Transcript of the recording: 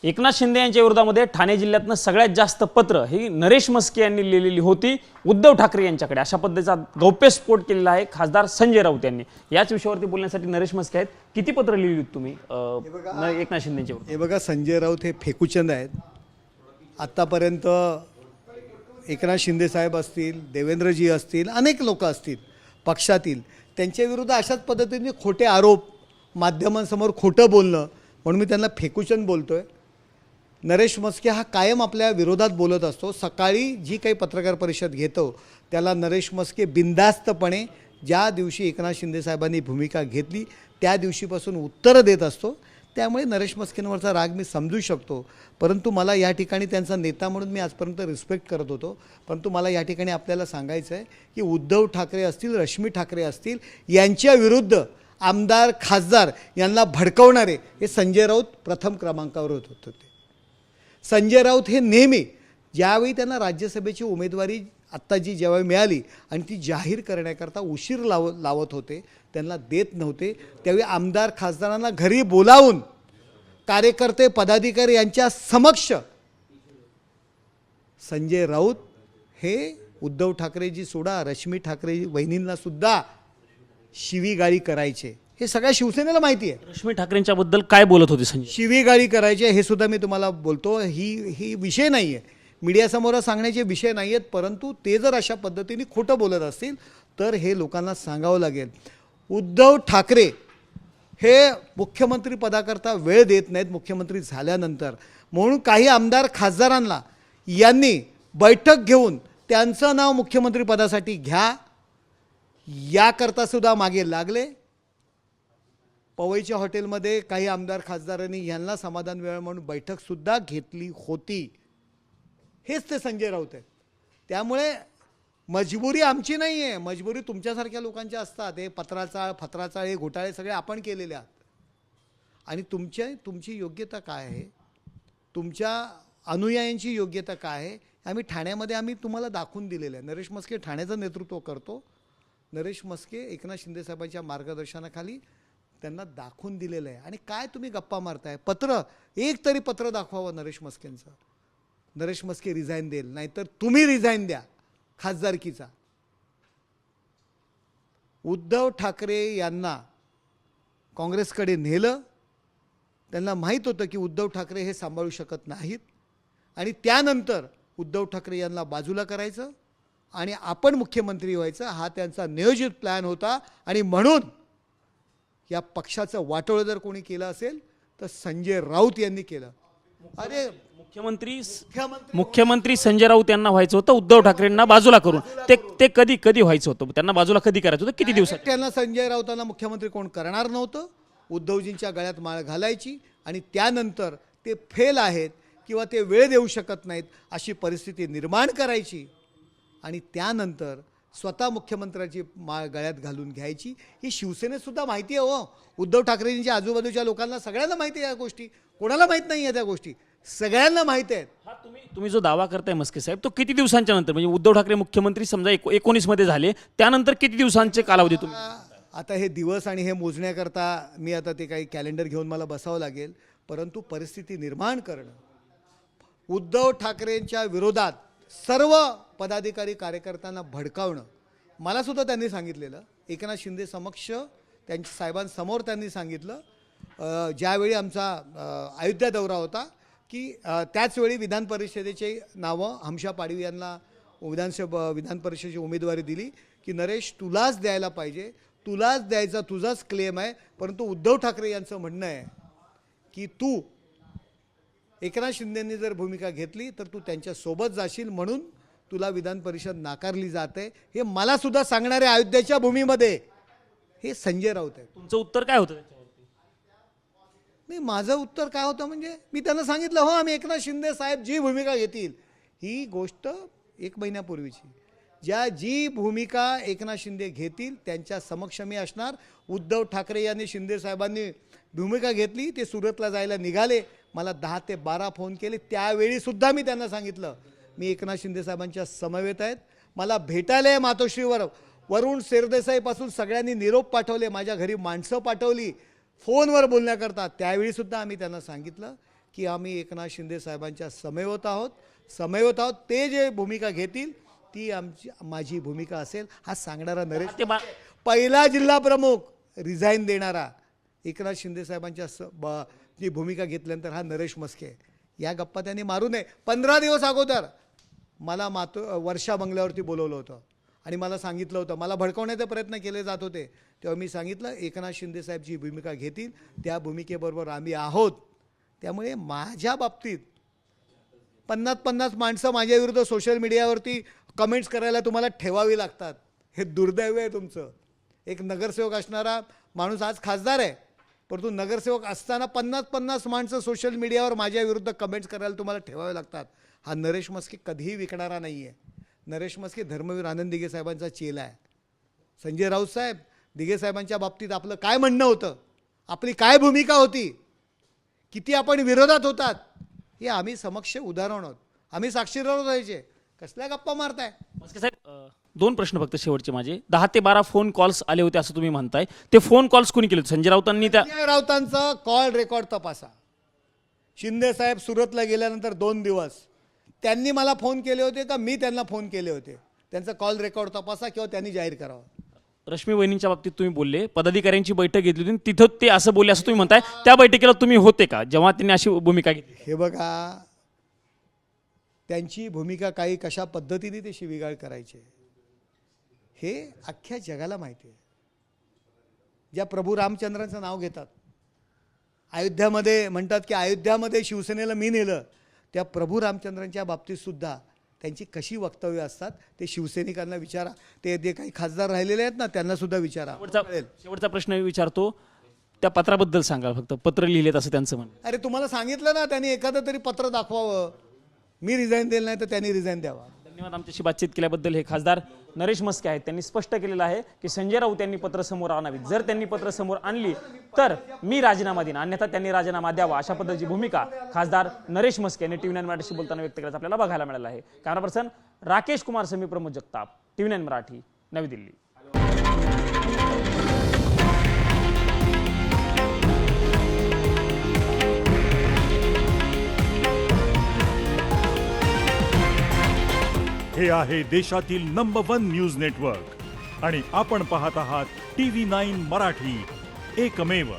एकनाथ शिंदे यांच्या विरोधामध्ये ठाणे जिल्ह्यातनं सगळ्यात जास्त पत्र ही नरेश म्हस्के यांनी लिहिलेली होती उद्धव ठाकरे यांच्याकडे। अशा पद्धतीचा गौप्यस्फोट केलेला आहे खासदार संजय राऊत यांनी। याच विषयावरती बोलण्यासाठी नरेश म्हस्के आहेत। किती पत्र लिहिली तुम्ही एकनाथ शिंदेंच्या? हे बघा, संजय राऊत हे फेकूचंद आहेत। आतापर्यंत एकनाथ शिंदे साहेब असतील, देवेंद्रजी असतील, अनेक लोक असतील पक्षातील, त्यांच्या विरुद्ध अशाच पद्धतीने खोटे आरोप, माध्यमांसमोर खोटं बोलणं, म्हणून मी त्यांना फेकूचंद बोलतोय। नरेश म्हस्के हा कायम आपल्या विरोधात बोलत असतो। सकाळी जी काही पत्रकार परिषद घेतो त्याला नरेश म्हस्के बिनधास्तपणे ज्या दिवशी एकनाथ शिंदे साहेबांनी भूमिका घेतली त्या दिवशीपासून उत्तरं देत असतो। त्यामुळे नरेश म्हस्केंवरचा राग मी समजू शकतो, परंतु मला या ठिकाणी त्यांचा नेता म्हणून मी आजपर्यंत रिस्पेक्ट करत होतो। परंतु मला या ठिकाणी आपल्याला सांगायचं आहे की उद्धव ठाकरे असतील, रश्मी ठाकरे असतील, यांच्या विरुद्ध आमदार, खासदार यांना भडकवणारे हे संजय राऊत प्रथम क्रमांकावर होते। संजय राऊत हे नेहमी ज्यावेळी त्यांना राज्यसभेची उमेदवारी आत्ता जी ज्यावेळी मिळाली आणि ती जाहीर करण्याकरता उशीर लावत होते, त्यांना देत नव्हते, त्यावेळी आमदार, खासदारांना घरी बोलावून कार्यकर्ते, पदाधिकारी यांच्या समक्ष संजय राऊत हे उद्धव ठाकरेजी सोडा, रश्मी ठाकरे वहिनींना सुद्धा शिवीगाळी करायचे। हे सगळ्या शिवसेनेला माहिती आहे। रश्मी ठाकरेंच्या बद्दल काय बोलत होते संजय? शिवीगाळी करायचे हे सुद्धा मी तुम्हाला बोलतो। ही विषय नाही आहे, मीडियासमोर सांगण्याचे विषय नाही आहेत, परंतु ते जर अशा पद्धतीने खोटं बोलत असतील तर हे लोकांना सांगावं लागेल। उद्धव ठाकरे हे मुख्यमंत्री पदाकरता वेळ देत नाहीत मुख्यमंत्री झाल्यानंतर, म्हणून काही आमदार, खासदारांना यांनी बैठक घेऊन त्यांचं नाव मुख्यमंत्री पदासाठी घ्या याकरता सुद्धा मागे लागले। पवईच्या हॉटेलमध्ये काही आमदार, खासदारांनी यांना समाधान वेळ म्हणून बैठकसुद्धा घेतली होती। हेच ते संजय राऊत आहेत। त्यामुळे मजबुरी आमची नाही आहे, मजबुरी तुमच्यासारख्या लोकांच्या असतात। हे फत्राचाळ हे घोटाळे सगळे आपण केलेले आहात। आणि तुमची योग्यता काय आहे, तुमच्या अनुयायांची योग्यता काय आहे, आम्ही ठाण्यामध्ये तुम्हाला दाखवून दिलेलं आहे। नरेश म्हस्के ठाण्याचं नेतृत्व करतो। नरेश म्हस्के एकनाथ शिंदे साहेबांच्या मार्गदर्शनाखाली त्यांना दाखवून दिलेलं आहे। आणि काय तुम्ही गप्पा मारताय? पत्र, एक तरी पत्र दाखवावं नरेश म्हस्केंचं। नरेश म्हस्के रिझाईन देईल, नाहीतर तुम्ही रिझाईन द्या खासदारकीचा। उद्धव ठाकरे यांना काँग्रेसकडे नेलं, त्यांना माहीत होतं की उद्धव ठाकरे हे सांभाळू शकत नाहीत, आणि त्यानंतर उद्धव ठाकरे यांना बाजूला करायचं आणि आपण मुख्यमंत्री व्हायचं हा त्यांचा नियोजित प्लॅन होता। आणि म्हणून या पक्षाचं वाटोळं जर कोणी केलं असेल तर संजय राऊत यांनी केलं। अरे मुख्यमंत्री संजय राऊत यांना व्हायचं होतं उद्धव ठाकरेंना बाजूला करून। ते कधी व्हायचं होतं? त्यांना बाजूला कधी करायचं होतं? किती दिवसात? त्यांना संजय राऊतांना मुख्यमंत्री कोण करणार नव्हतं। उद्धवजींच्या गळ्यात माळ घालायची आणि त्यानंतर ते फेल आहेत किंवा ते वेळ देऊ शकत नाहीत अशी परिस्थिती निर्माण करायची आणि त्यानंतर स्वतः मुख्यमंत्र्याची माळ गळ्यात घालून घ्यायची। ही शिवसेनेसुद्धा माहिती आहे हो। उद्धव ठाकरेंच्या आजूबाजूच्या लोकांना सगळ्यांना माहिती आहे या गोष्टी, कोणाला माहीत नाही आहे त्या गोष्टी, सगळ्यांना माहिती आहेत। हा तुम्ही जो दावा करताय म्हस्के साहेब, तो किती दिवसांच्या नंतर, म्हणजे उद्धव ठाकरे मुख्यमंत्री समजा 19 मध्ये झाले, त्यानंतर किती दिवसांचे कालावधी तुम्ही? आता हे दिवस आणि हे मोजण्याकरता मी आता ते काही कॅलेंडर घेऊन मला बसावं लागेल, परंतु परिस्थिती निर्माण करणं, उद्धव ठाकरेंच्या विरोधात सर्व पदाधिकारी, कार्यकर्त्यांना भडकावणं, मला सुद्धा त्यांनी सांगितलेलं। एकनाथ शिंदे समक्ष त्यांच्या साहेबांसमोर त्यांनी सांगितलं ज्यावेळी आमचा अयोध्या दौरा होता की त्याचवेळी विधान परिषदेचे नावं हमशा पाडवी यांना विधान परिषदेची उमेदवारी दिली की नरेश तुलाच द्यायला पाहिजे, तुलाच द्यायचा, तुझाच क्लेम आहे। परंतु उद्धव ठाकरे यांचं म्हणणं आहे की तू एकनाथ शिंदेंनी जर भूमिका घेतली तर तू त्यांच्या सोबत जाशील, म्हणून तुला विधान परिषद नाकारली जाते। हे मला सुद्धा सांगणारे अयोध्येच्या भूमीमध्ये हे संजय राऊत आहे। तुमचं उत्तर काय होतं त्याच्यावरती? नाही, माझं उत्तर काय होतं म्हणजे मी त्यांना सांगितलं, हो आम्ही एकनाथ शिंदे साहेब जी भूमिका घेतील, ही गोष्ट 1 महिन्यापूर्वीची, जी भूमिका एकनाथ शिंदे घेतील त्यांच्या समक्ष मी असणार। उद्धव ठाकरे यांनी, शिंदे साहेबांनी भूमिका घेतली, ते सुरतला जायला निघाले, मला 10 ते 12 फोन केले, त्यावेळी सुद्धा मी त्यांना सांगितलं मी एकनाथ शिंदे साहेबांच्या समवेत आहेत, मला भेटायला आहे मातोश्रीवर। वरुण सरदेसाईपासून सगळ्यांनी निरोप पाठवले, माझ्या घरी माणसं पाठवली फोनवर बोलण्याकरता। त्यावेळी सुद्धा आम्ही त्यांना सांगितलं की आम्ही एकनाथ शिंदे साहेबांच्या समवेत आहोत. ते जे भूमिका घेतील ती माझी भूमिका असेल हा सांगणारा नरेश ते पहिला जिल्हा प्रमुख रिझाईन देणारा एकनाथ शिंदे साहेबांच्या जी भूमिका घेतल्यानंतर हा नरेश म्हस्के. या गप्पा त्यांनी मारू नये. 15 दिवस अगोदर मला वर्षा बंगल्यावरती बोलवलं होतं आणि मला सांगितलं होतं, मला भडकवण्याचे प्रयत्न केले जात होते. तेव्हा मी सांगितलं एकनाथ शिंदे साहेब जी भूमिका घेतील त्या भूमिकेबरोबर आम्ही आहोत. त्यामुळे माझ्या बाबतीत 50-50 माणसं माझ्याविरुद्ध सोशल मीडियावरती कमेंट्स करायला तुम्हाला ठेवावी लागतात. हे दुर्दैव आहे तुमचं. एक नगरसेवक असणारा माणूस आज खासदार आहे, परंतु नगरसेवक असताना 50-50 माणसं सोशल मीडियावर माझ्या विरुद्ध कमेंट्स करायला तुम्हाला ठेवावे लागतात. हा नरेश म्हस्के कधीही विकणारा नाही आहे. नरेश म्हस्के धर्मवीर आनंद दिघे साहेबांचा चेला आहे. संजय राऊत साहेब, दिघे साहेबांच्या बाबतीत आपलं काय म्हणणं होतं, आपली काय भूमिका होती, किती आपण विरोधात होतात, हे आम्ही समक्ष उदाहरण आहोत. आम्ही साक्षीदार राहायचे. कसल्या गप्पा मारताय? म्हस्के साहेब, 2 प्रश्न फक्त शेवटचे माझे. 10 ते 12 फोन कॉल्स आले होते असं तुम्ही म्हणताय. ते फोन कॉल्स कोणी केले होते? संजय राऊतांनी त्या संजय राऊतांचा कॉल रेकॉर्ड तपासा. शिंदे साहेब सुरतला गेल्यानंतर 2 दिवस त्यांनी मला फोन केले होते का मी त्यांना फोन केले होते? त्यांचा कॉल रेकॉर्ड तपासा किंवा त्यांनी जाहीर करावं. रश्मी वहिनींच्या बाबतीत तुम्ही बोलले, पदाधिकाऱ्यांची बैठक घेतली होती, तिथं ते असं बोलले असं तुम्ही म्हणताय. त्या बैठकीला तुम्ही होते का जेव्हा त्यांनी अशी भूमिका घेतली? हे बघा, त्यांची भूमिका काही कशा पद्धतीने ते शिवीगाळ करायचे हे अख्ख्या जगाला माहिती आहे. ज्या प्रभू रामचंद्रांचं नाव घेतात, अयोध्यामध्ये म्हणतात की अयोध्यामध्ये शिवसेनेला मी नेलं, त्या प्रभू रामचंद्रांच्या बाबतीत सुद्धा त्यांची कशी वक्तव्य असतात ते शिवसैनिकांना विचारा. ते जे काही खासदार राहिलेले आहेत ना त्यांना सुद्धा विचारा. शेवटचा प्रश्न विचारतो, त्या पत्राबद्दल सांगा. फक्त पत्र लिहिलेत असं त्यांचं म्हणणं. अरे तुम्हाला सांगितलं ना, त्यांनी एखादं तरी पत्र दाखवावं. मी रिझाईन दिलं नाही तर त्यांनी रिझाईन द्यावा. धन्यवाद. आमच्याशी बातचीत केल्याबद्दल. हे खासदार नरेश म्हस्के आहेत. त्यांनी स्पष्ट केलेलं आहे की संजय राऊत यांनी पत्र समोर आणावीत. जर त्यांनी पत्र समोर आणली तर मी राजीनामा देईन, अन्यथा त्यांनी राजीनामा द्यावा, अशा पद्धतीची भूमिका खासदार नरेश म्हस्के यांनी TV9 मराठीशी बोलताना व्यक्त केल्याचं आपल्याला बघायला मिळालं आहे. कॅमेरा पर्सन राकेश कुमार समी, प्रमोद जगताप, TV9 मराठी, नवी दिल्ली. हे आहे देशातील नंबर 1 न्यूज नेटवर्क आणि आपण पाहत आहात TV9 मराठी, एकमेव.